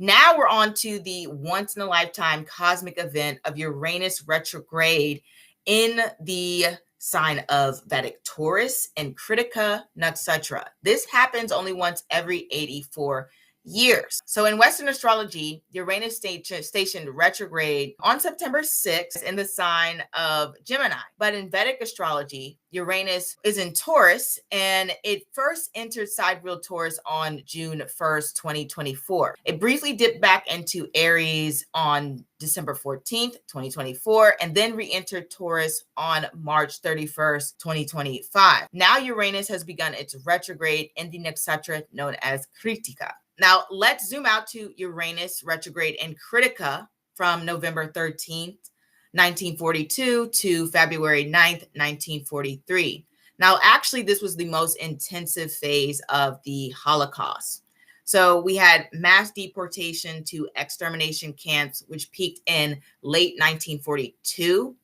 Now we're on to the once in a lifetime cosmic event of Uranus retrograde in the sign of Vedic Taurus and Krittika Nakshatra. This happens only once every 84 years. So in Western astrology, Uranus stationed retrograde on September 6th in the sign of Gemini. But in Vedic astrology, Uranus is in Taurus, and it first entered sidereal Taurus on June 1st, 2024. It briefly dipped back into Aries on December 14th, 2024, and then re-entered Taurus on March 31st, 2025. Now Uranus has begun its retrograde in the nakshatra known as Krittika. Now, let's zoom out to Uranus retrograde in Krittika from November 13th, 1942 to February 9th, 1943. Now, actually, this was the most intensive phase of the Holocaust. So we had mass deportation to extermination camps, which peaked in late 1942.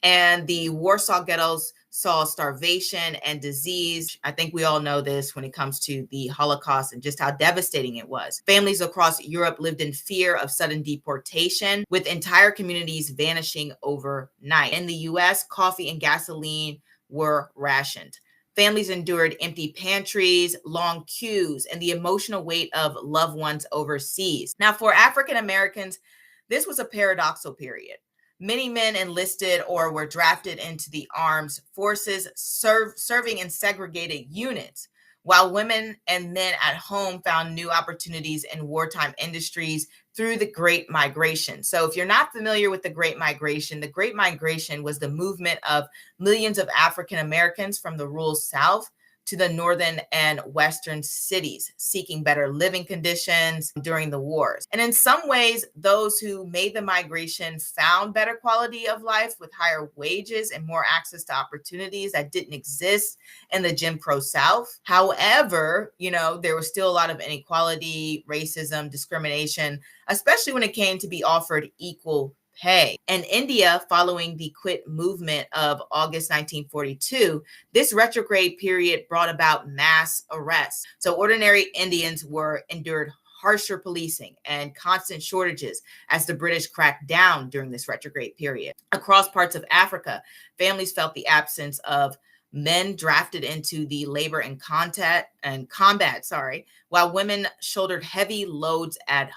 And the Warsaw ghettos saw starvation and disease. I think we all know this when it comes to the Holocaust and just how devastating it was. Families across Europe lived in fear of sudden deportation, with entire communities vanishing overnight. In the US, coffee and gasoline were rationed. Families endured empty pantries, long queues, and the emotional weight of loved ones overseas. Now, for African Americans, this was a paradoxical period. Many men enlisted or were drafted into the armed forces, serving in segregated units, while women and men at home found new opportunities in wartime industries through the Great Migration. So if you're not familiar with the Great Migration was the movement of millions of African Americans from the rural South to the northern and western cities, seeking better living conditions during the wars. And in some ways, those who made the migration found better quality of life with higher wages and more access to opportunities that didn't exist in the Jim Crow South. However, there was still a lot of inequality, racism, discrimination, especially when it came to be offered equal pay. In India, following the Quit movement of August 1942, this retrograde period brought about mass arrests. So ordinary Indians endured harsher policing and constant shortages as the British cracked down during this retrograde period. Across parts of Africa, families felt the absence of men drafted into the labor and combat, while women shouldered heavy loads at